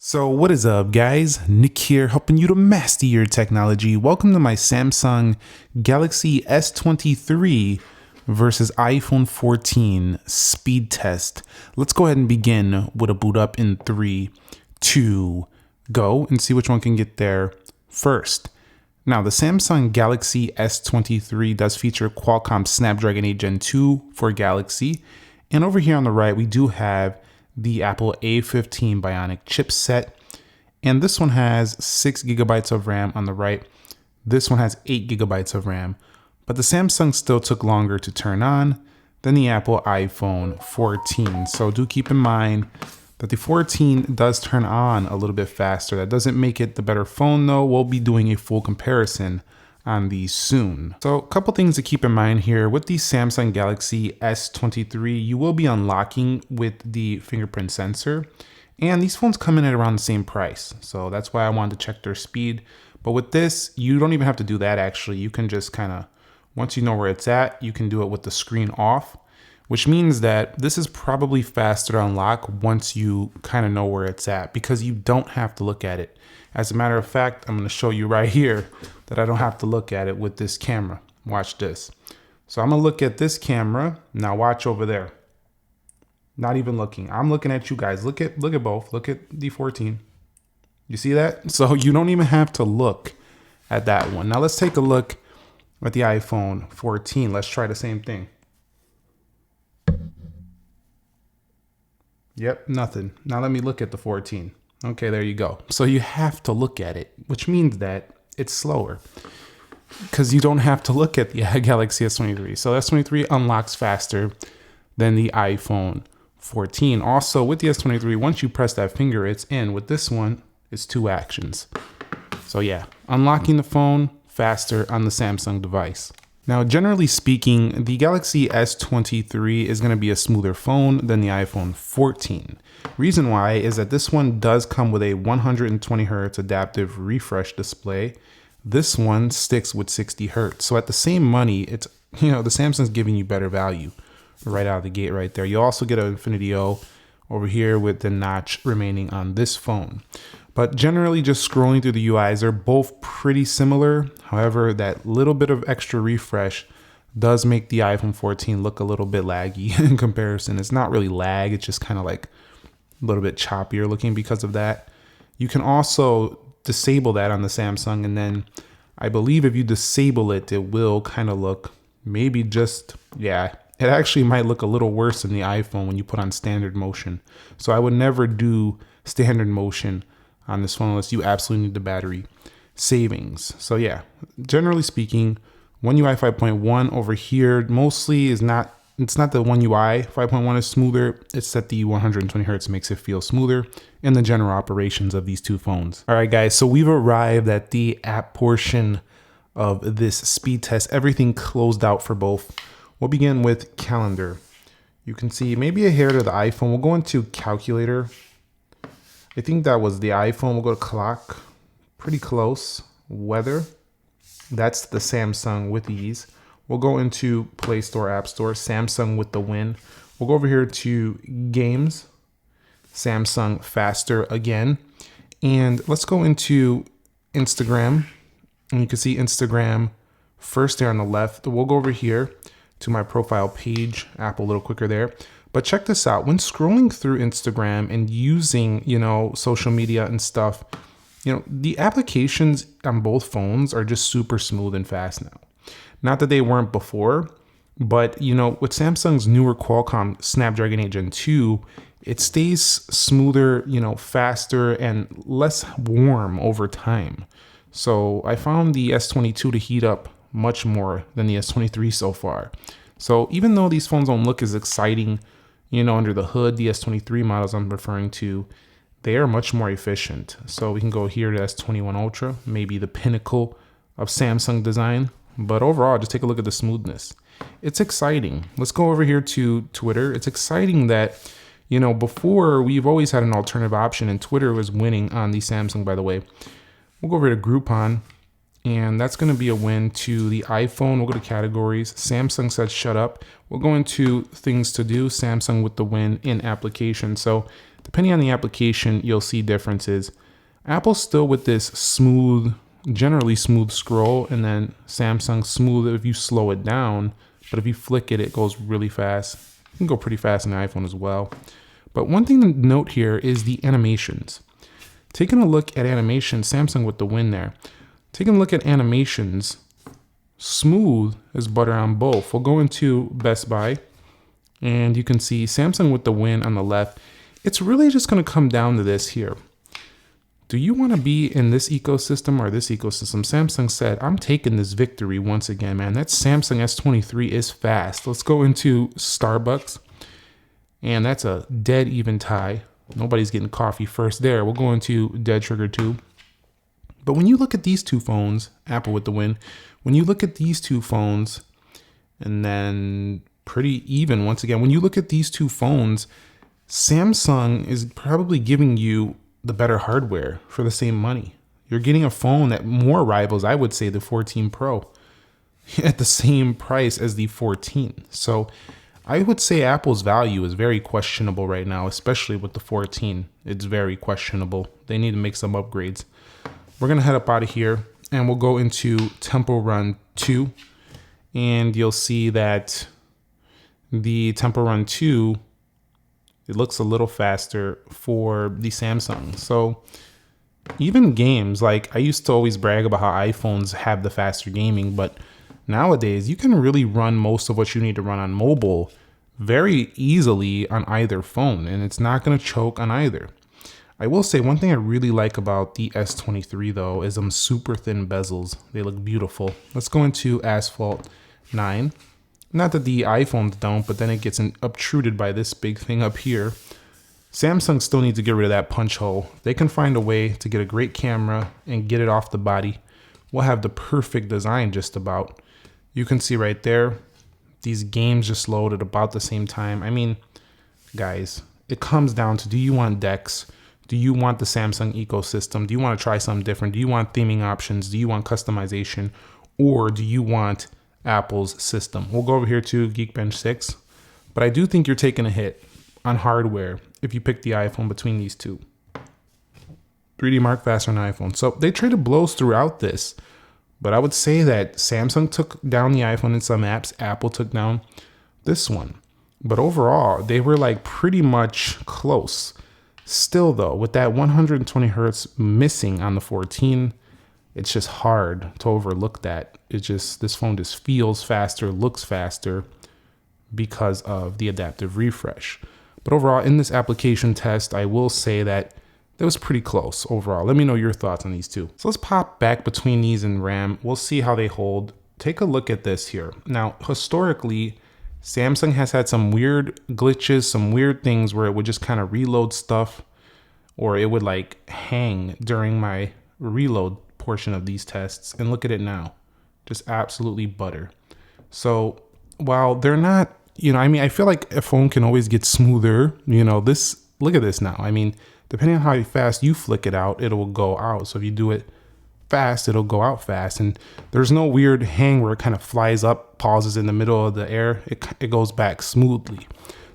So what is up, guys? Nick here, helping you to master your technology. Welcome to my Samsung Galaxy S23 versus iPhone 14 speed test. Let's go ahead and begin with a boot up in 3, 2, go, and see which one can get there first. Now, the Samsung Galaxy S23 does feature Qualcomm Snapdragon 8 Gen 2 for Galaxy. And over here on the right, we do have the Apple A15 Bionic chipset. And this one has 6 gigabytes of RAM on the right. This one has 8 gigabytes of RAM. But the Samsung still took longer to turn on than the Apple iPhone 14. So do keep in mind that the 14 does turn on a little bit faster. That doesn't make it the better phone though. We'll be doing a full comparison on these soon. So a couple things to keep in mind here with the Samsung Galaxy S23, you will be unlocking with the fingerprint sensor, and these phones come in at around the same price. So that's why I wanted to check their speed. But with this, you don't even have to do that actually. You can just kind of, once you know where it's at, you can do it with the screen off, which means that this is probably faster to unlock once you kind of know where it's at, because you don't have to look at it. As a matter of fact, I'm going to show you right here that I don't have to look at it with this camera. Watch this. So I'm going to look at this camera. Now watch over there. Not even looking. I'm looking at you guys. Look at both. Look at the 14. You see that? So you don't even have to look at that one. Now let's take a look at the iPhone 14. Let's try the same thing. Yep, nothing. Now let me look at the 14. Okay, there you go. So you have to look at it, which means that it's slower because you don't have to look at the Galaxy S23. So S23 unlocks faster than the iPhone 14. Also, with the S23, once you press that finger, it's in. With this one, it's 2 actions. So yeah, unlocking the phone faster on the Samsung device. Now, generally speaking, the Galaxy S23 is going to be a smoother phone than the iPhone 14. Reason why is that this one does come with a 120 Hz adaptive refresh display. This one sticks with 60 Hz. So at the same money, it's, the Samsung's giving you better value right out of the gate right there. You also get an Infinity O over here with the notch remaining on this phone. But generally, just scrolling through the UIs, they're both pretty similar. However, that little bit of extra refresh does make the iPhone 14 look a little bit laggy in comparison. It's not really lag, it's just kind of like a little bit choppier looking because of that. You can also disable that on the Samsung, and then I believe if you disable it, it will kind of look maybe just, it actually might look a little worse than the iPhone when you put on standard motion. So I would never do standard motion on this phone unless you absolutely need the battery savings. So yeah, generally speaking, One UI 5.1 over here mostly is not, it's not the One UI 5.1 is smoother, it's that the 120 Hz makes it feel smoother in the general operations of these two phones. All right guys, so we've arrived at the app portion of this speed test. Everything closed out for both. We'll begin with calendar. You can see maybe a hair to the iPhone. We'll go into calculator. I think that was the iPhone. We'll go to clock, pretty close. Weather, that's the Samsung with ease. We'll go into Play Store, App Store, Samsung with the win. We'll go over here to games, Samsung faster again. And let's go into Instagram. And you can see Instagram first there on the left. We'll go over here to my profile page, Apple a little quicker there. But check this out, when scrolling through Instagram and using, social media and stuff, the applications on both phones are just super smooth and fast now. Not that they weren't before, but, with Samsung's newer Qualcomm Snapdragon 8 Gen 2, it stays smoother, faster and less warm over time. So I found the S22 to heat up much more than the S23 so far. So even though these phones don't look as exciting, under the hood, the S23 models I'm referring to, they are much more efficient. So we can go here to S21 Ultra, maybe the pinnacle of Samsung design. But overall, just take a look at the smoothness. It's exciting. Let's go over here to Twitter. It's exciting that, before we've always had an alternative option and Twitter was winning on the Samsung, by the way. We'll go over to Groupon. And that's going to be a win to the iPhone. We'll go to categories. Samsung said shut up. We'll go into things to do. Samsung with the win in application. So depending on the application, you'll see differences. Apple's still with this smooth, generally smooth scroll, and then Samsung smooth if you slow it down, but if you flick it, it goes really fast. It can go pretty fast on the iPhone as well. But one thing to note here is the animations. Taking a look at animations, Samsung with the win there. Taking a look at animations, smooth as butter on both. We'll go into Best Buy, and you can see Samsung with the win on the left. It's really just going to come down to this here. Do you want to be in this ecosystem or this ecosystem? Samsung said, I'm taking this victory once again, man. That Samsung S23 is fast. Let's go into Starbucks. And that's a dead even tie. Nobody's getting coffee first there. We'll go into dead trigger 2. But when you look at these two phones, Apple with the win, when you look at these two phones, and then pretty even once again, when you look at these two phones, Samsung is probably giving you the better hardware for the same money. You're getting a phone that more rivals, I would say, the 14 Pro at the same price as the 14. So I would say Apple's value is very questionable right now, especially with the 14. It's very questionable. They need to make some upgrades. We're going to head up out of here, and we'll go into Temple Run 2. And you'll see that the Temple Run 2, it looks a little faster for the Samsung. So even games, like I used to always brag about how iPhones have the faster gaming, but nowadays you can really run most of what you need to run on mobile very easily on either phone, and it's not going to choke on either. I will say one thing I really like about the S23 though is super thin bezels. They look beautiful. Let's go into Asphalt 9. Not that the iPhones don't, but then it gets obtruded by this big thing up here. Samsung still needs to get rid of that punch hole. They can find a way to get a great camera and get it off the body. We'll have the perfect design just about. You can see right there, these games just load at about the same time. I mean, guys, it comes down to, do you want DeX? Do you want the Samsung ecosystem? Do you want to try something different? Do you want theming options? Do you want customization? Or do you want Apple's system? We'll go over here to Geekbench 6. But I do think you're taking a hit on hardware if you pick the iPhone between these two. 3D Mark faster on iPhone. So they traded blows throughout this. But I would say that Samsung took down the iPhone in some apps. Apple took down this one. But overall, they were like pretty much close. Still though, with that 120 hertz missing on the 14, it's just hard to overlook that. This phone just feels faster, looks faster because of the adaptive refresh. But overall, in this application test, I will say that was pretty close overall. Let me know your thoughts on these two. So let's pop back between these and RAM. We'll see how they hold. Take a look at this here. Now, historically, Samsung has had some weird glitches, some weird things where it would just kind of reload stuff, or it would like hang during my reload portion of these tests. And look at it now, just absolutely butter. So while they're not, I feel like a phone can always get smoother. Look at this now. I mean, depending on how fast you flick it out, it will go out. So if you do it fast, it'll go out fast. And there's no weird hang where it kind of flies up, pauses in the middle of the air. It goes back smoothly.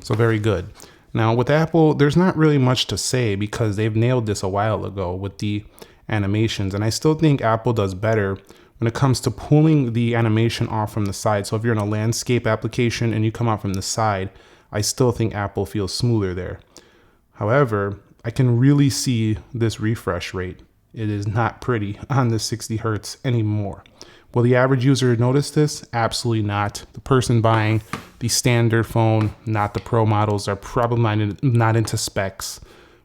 So very good. Now with Apple, there's not really much to say because they've nailed this a while ago with the animations. And I still think Apple does better when it comes to pulling the animation off from the side. So if you're in a landscape application and you come out from the side, I still think Apple feels smoother there. However, I can really see this refresh rate. It is not pretty on the 60 hertz anymore. Will the average user notice this? Absolutely not. The person buying the standard phone, not the Pro models, are probably not into specs.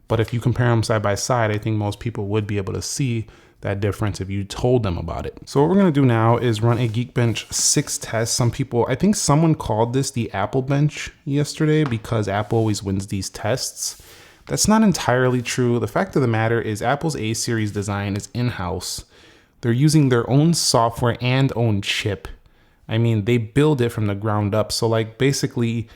But if you compare them side by side, I think most people would be able to see that difference if you told them about it. So what we're going to do now is run a Geekbench 6 test. I think someone called this the Apple Bench yesterday because Apple always wins these tests. That's not entirely true. The fact of the matter is Apple's A series design is in-house. They're using their own software and own chip. I mean, they build it from the ground up. So like basically,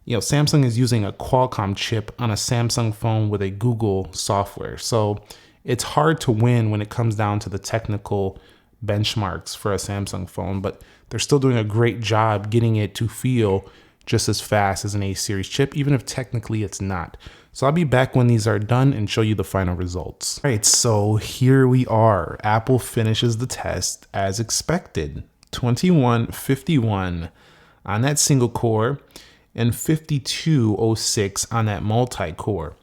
Samsung is using a Qualcomm chip on a Samsung phone with a Google software. So it's hard to win when it comes down to the technical benchmarks for a Samsung phone, but they're still doing a great job getting it to feel just as fast as an A series chip, even if technically it's not. So I'll be back when these are done and show you the final results. All right, so here we are. Apple finishes the test as expected. 2151 on that single core and 5206 on that multi-core.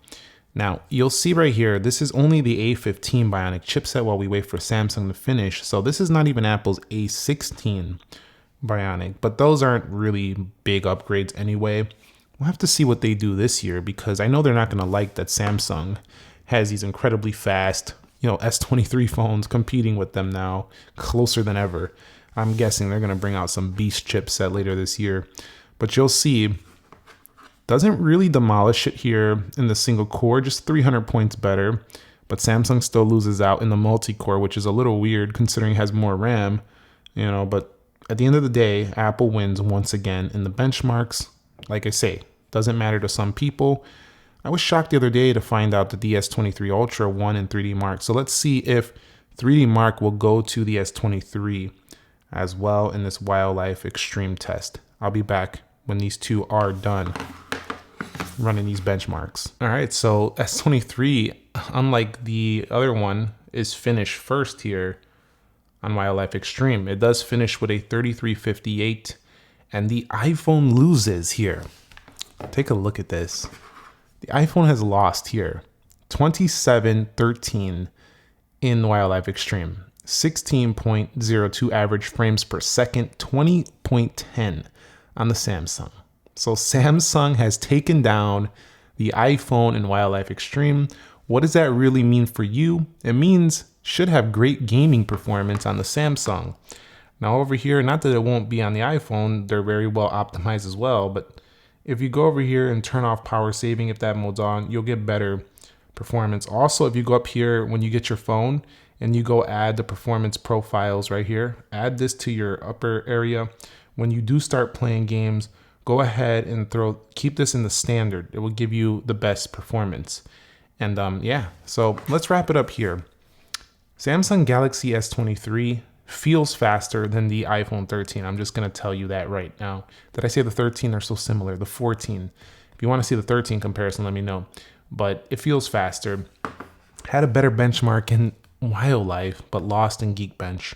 Now, you'll see right here, this is only the A15 Bionic chipset while we wait for Samsung to finish. So this is not even Apple's A16 Bionic, but those aren't really big upgrades anyway. We'll have to see what they do this year, because I know they're not going to like that Samsung has these incredibly fast, S23 phones competing with them now closer than ever. I'm guessing they're going to bring out some beast chipset later this year, but you'll see, doesn't really demolish it here in the single core, just 300 points better, but Samsung still loses out in the multi-core, which is a little weird considering it has more RAM, but at the end of the day, Apple wins once again in the benchmarks. Like I say, doesn't matter to some people. I was shocked the other day to find out that the S23 Ultra won in 3D Mark. So let's see if 3D Mark will go to the S23 as well in this Wildlife Extreme test. I'll be back when these two are done running these benchmarks. All right, so S23, unlike the other one, is finished first here on Wildlife Extreme. It does finish with a 3358, and the iPhone loses here. Take a look at this. The iPhone has lost here. 2713 in Wildlife Extreme. 16.02 average frames per second, 20.10 on the Samsung. So Samsung has taken down the iPhone in Wildlife Extreme. What does that really mean for you? It means should have great gaming performance on the Samsung. Now over here, not that it won't be on the iPhone, they're very well optimized as well, but if you go over here and turn off power saving, if that mode's on, you'll get better performance. Also, if you go up here when you get your phone and you go add the performance profiles right here, add this to your upper area. When you do start playing games, go ahead and keep this in the standard. It will give you the best performance. And yeah, so let's wrap it up here. Samsung Galaxy S23 feels faster than the iPhone 13. I'm just going to tell you that right now. Did I say the 13 are so similar? The 14. If you want to see the 13 comparison, let me know. But it feels faster. Had a better benchmark in Wildlife, but lost in Geekbench.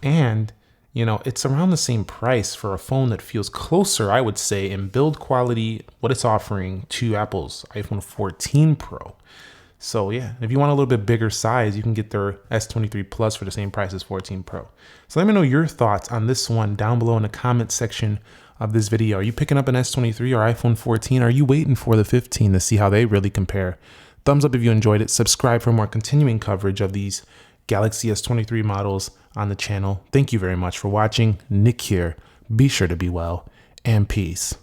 And, it's around the same price for a phone that feels closer, I would say, in build quality, what it's offering to Apple's iPhone 14 Pro. So yeah, if you want a little bit bigger size, you can get their S23 Plus for the same price as 14 Pro. So let me know your thoughts on this one down below in the comment section of this video. Are you picking up an S23 or iPhone 14? Are you waiting for the 15 to see how they really compare? Thumbs up if you enjoyed it. Subscribe for more continuing coverage of these Galaxy S23 models on the channel. Thank you very much for watching. Nick here. Be sure to be well, and peace.